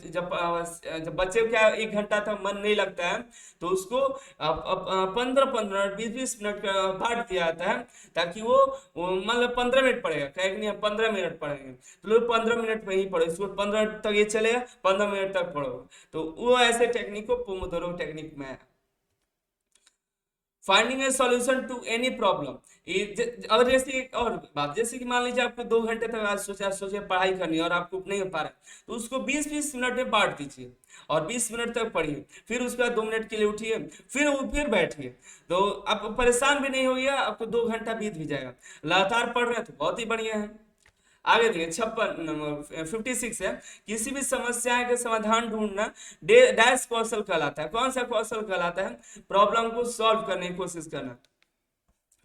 जब बच्चे क्या 1 घंटा तक मन नहीं लगता है तो उसको 15-15 मिनट, 20-20 मिनट का बांट दिया जाता है, ताकि वो मतलब 15 मिनट पढ़ेगा, कहेगा नहीं हम 15 मिनट पढ़ेंगे, तो लोग 15 मिनट में ही पढ़ो, इसको 15 मिनट तक ये चलेगा, 15 मिनट तक पढ़ो। तो वो ऐसे टेक्निक को पोमोदोरो टेक्निक में है। Finding a solution to any problem. और जैसे एक और बात, जैसे कि मान लीजिए आपको 2 घंटे तक आज सोचे पढ़ाई करनी है और आपको नहीं हो पा रहा है, तो उसको 20-20 मिनट में बांट दीजिए और 20 मिनट तक पढ़िए, फिर उसके बाद 2 मिनट के लिए उठिए, फिर बैठिए, तो आप परेशान भी नहीं होइए, आपको 2 घंटा बीत भी जाएगा। लगातार पढ़ रहे हैं तो बहुत ही बढ़िया है। आगे देखिए 56 है। किसी भी समस्या के समाधान ढूंढना डैश कौशल कहलाता है। कौन सा कौशल कहलाता है? प्रॉब्लम को सॉल्व करने की कोशिश करना।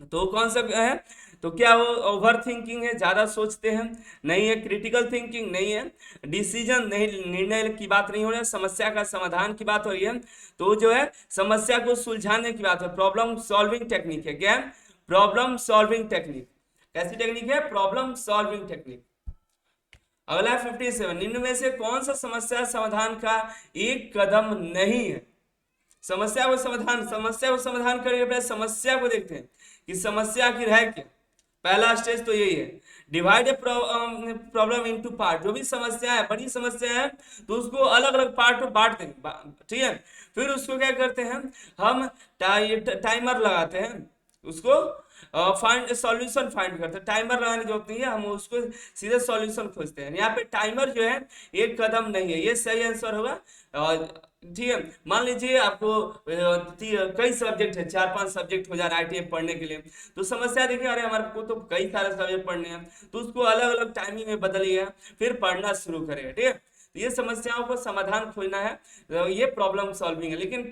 तो कौन सा है? तो क्या वो ओवर थिंकिंग है, ज्यादा सोचते हैं? नहीं है। क्रिटिकल थिंकिंग नहीं है। डिसीजन नहीं, निर्णय की बात नहीं हो रही है, समस्या का समाधान की बात हो रही है। तो जो है समस्या को सुलझाने की बात है, प्रॉब्लम सॉल्विंग टेक्निक है। क्या? Problem solving technique. कैसी टेक्निक है? Problem solving technique. अगला 57, निम्न में से कौन सा समस्या समाधान का एक कदम नहीं है? समस्या को समाधान करने के पहले समस्या को देखते हैं कि समस्या आखिर है क्या। पहला स्टेज तो यही है, divide a problem into part. जो भी समस्या है, बड़ी समस्या है, तो उसको अलग अलग पार्ट में बांट देंगे। ठीक है। फिर उसको क्या करते हैं, हम टाइमर लगाते हैं, उसको फाइंड सॉल्यूशन फाइंड करते हैं। टाइमर लगाने की जरूरत नहीं है, हम उसको सीधे सॉल्यूशन खोजते हैं। यहाँ पे टाइमर जो है एक कदम नहीं है, ये सही आंसर होगा। ठीक है। मान लीजिए आपको कई सब्जेक्ट है, 4-5 सब्जेक्ट हो जा रहा है आईटीआई पढ़ने के लिए, तो समस्या देखिए, अरे हमारे को तो कई सारे सब्जेक्ट पढ़ने हैं, तो उसको अलग अलग टाइमिंग में बदलिएगा, फिर पढ़ना शुरू करेगा। ठीक है। ये समस्याओं को समाधान खोजना है, तो ये प्रॉब्लम सॉल्विंग है। लेकिन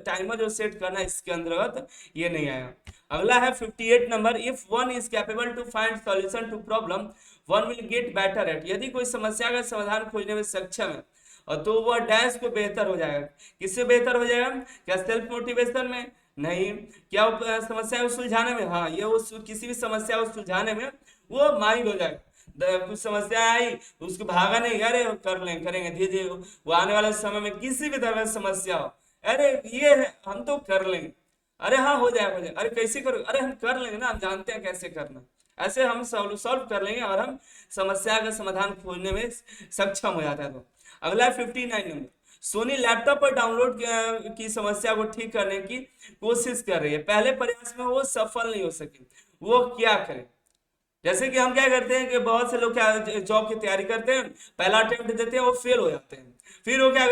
टाइमर जो सेट करना है इसके अंतर्गत ये नहीं आया। अगला है 58 number, if one is capable to find solution to problem one will get better at. यदि कोई समस्या का समाधान खोजने में सक्षम है और तो वह डैश को बेहतर हो जाएगा। किससे बेहतर हो जाएगा? क्या सेल्फ मोटिवेशन में? नहीं। क्या समस्या को सुलझाने में? हाँ, ये उस किसी भी समस्या को सुलझाने में वो माहिर हो जाएगा। कुछ समस्या आई तो उसको भागा नहीं, अरे करेंगे धीरे धीरे, वो आने वाले समय में किसी भी तरह की समस्या हो, अरे ये है हम तो कर लेंगे, अरे हाँ हो जाएगा, अरे कैसे करो, अरे हम कर लेंगे ना, हम जानते हैं कैसे करना। ऐसे हम सॉल्व कर लेंगे और हम समस्या का समाधान खोजने में सक्षम हो जाता है। तो अगला 59 नंबर, सोनी लैपटॉप पर डाउनलोड की समस्या को ठीक करने की कोशिश कर रही है, पहले प्रयास में वो सफल नहीं हो सकी, वो क्या करे? जैसे कि हम क्या करते हैं कि बहुत से लोग क्या जॉब की तैयारी करते हैं, पहला अटेम्प्ट देते हैं, वो फेल हो जाते हैं, फिर वो क्या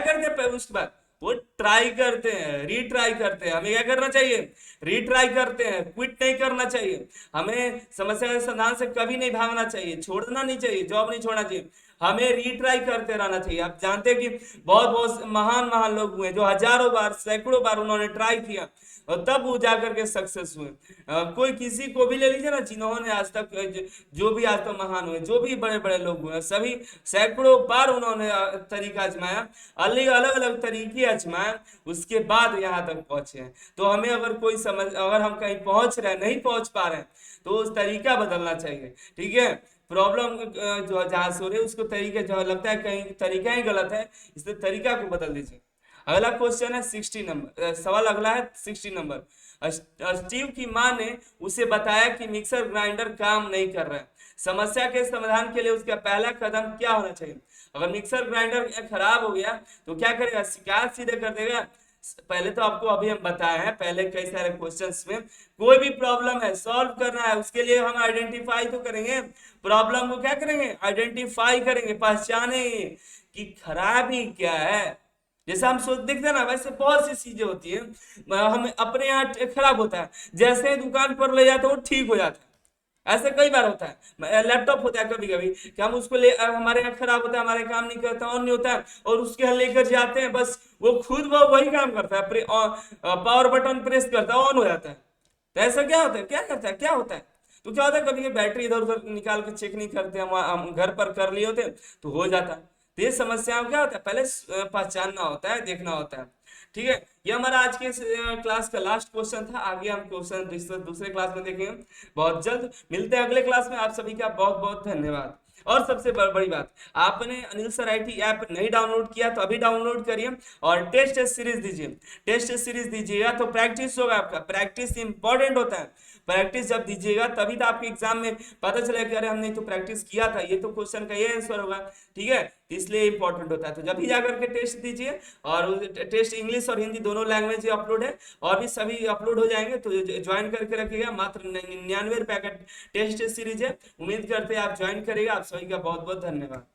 करते हैं उसके बाद वो ट्राई करते हैं, रीट्राई करते हैं। हमें क्या करना चाहिए? रीट्राई करते हैं, क्विट नहीं करना चाहिए। हमें समस्या के समाधान से कभी नहीं भागना चाहिए, छोड़ना नहीं चाहिए, जॉब नहीं छोड़ना चाहिए, हमें रीट्राई करते रहना चाहिए। आप जानते हैं कि बहुत बहुत महान महान लोग हुए जो हजारों बार, सैकड़ों बार उन्होंने ट्राई किया और तब वो जाकर के सक्सेस हुए। कोई किसी को भी ले लीजिए ना, जिन्होंने आज तक जो भी आज तक महान हुए, जो भी बड़े बड़े लोग हुए, सभी सैकड़ों बार उन्होंने तरीका आजमाया, अलग अलग तरीके आजमाया, उसके बाद यहाँ तक पहुंचे हैं। तो हमें अगर हम कहीं पहुंच रहे हैं, नहीं पहुंच पा रहे हैं, तो उस तरीका बदलना चाहिए। ठीक है। प्रॉब्लम जो जहां से हो रही है उसको तरीके, जो लगता है कहीं तरीका ही गलत है, इसलिए तरीका को बदल दीजिए। अगला क्वेश्चन है 60 नंबर, सवाल अगला है 60 नंबर। स्टीव की मां ने उसे बताया कि मिक्सर ग्राइंडर काम नहीं कर रहा है। समस्या के समाधान के लिए उसका पहला कदम क्या होना चाहिए? अगर मिक्सर ग्राइंडर खराब हो गया तो क्या करेगा? शिकायत सीधे कर देगा? पहले तो आपको अभी हम बताए हैं पहले कई सारे क्वेश्चंस में, कोई भी प्रॉब्लम है सॉल्व करना है उसके लिए हम आइडेंटिफाई तो करेंगे, प्रॉब्लम को क्या करेंगे? आइडेंटिफाई करेंगे, पहचानेंगे कि खराबी क्या है। जैसा हम सोच देखते हैं ना, वैसे बहुत सी चीजें होती है हम अपने यहाँ खराब होता है, जैसे दुकान पर ले जाते हो ठीक हो जाता है। ऐसे कई बार होता है, लैपटॉप होता है कभी कभी कि हम उसको ले हमारे यहाँ खराब होता है, हमारे काम नहीं करता, ऑन नहीं होता है, और उसके यहाँ लेकर जाते हैं, बस वो खुद वो वही काम करता है, पावर बटन प्रेस करता है, ऑन हो जाता है। तो ऐसा क्या होता है, क्या करता है, क्या होता है? तो क्या होता है कभी बैटरी इधर उधर निकाल के चेक नहीं करते, हम घर पर कर लिए होते तो हो जाता है। तो ये समस्याओं क्या होता है, पहले पहचानना होता है, देखना होता है। ठीक है, ये हमारा आज के क्लास का लास्ट क्वेश्चन था। आगे हम क्वेश्चन दूसरे क्लास में देखेंगे बहुत जल्द। मिलते हैं अगले क्लास में। आप सभी का बहुत बहुत धन्यवाद। और सबसे बड़ी बात, आपने अनिल सर आईटी ऐप नहीं डाउनलोड किया तो अभी डाउनलोड करिए और टेस्ट सीरीज दीजिए। टेस्ट सीरीज दीजिएगा तो प्रैक्टिस होगा, आपका प्रैक्टिस इंपॉर्टेंट होता है। प्रैक्टिस जब दीजिएगा तभी तो आपके एग्जाम में पता चलेगा कि अरे हमने तो प्रैक्टिस किया था, ये तो क्वेश्चन का ये आंसर होगा। ठीक है, इसलिए इंपॉर्टेंट होता है। तो जब भी जाकर के टेस्ट दीजिए, और टेस्ट इंग्लिश और हिंदी दोनों लैंग्वेज अपलोड है, और भी सभी अपलोड हो जाएंगे, तो ज्वाइन करके रखिएगा। मात्र 99 रुपये का टेस्ट सीरीज है। उम्मीद करते हैं आप ज्वाइन करेगा। आप सभी का बहुत बहुत धन्यवाद।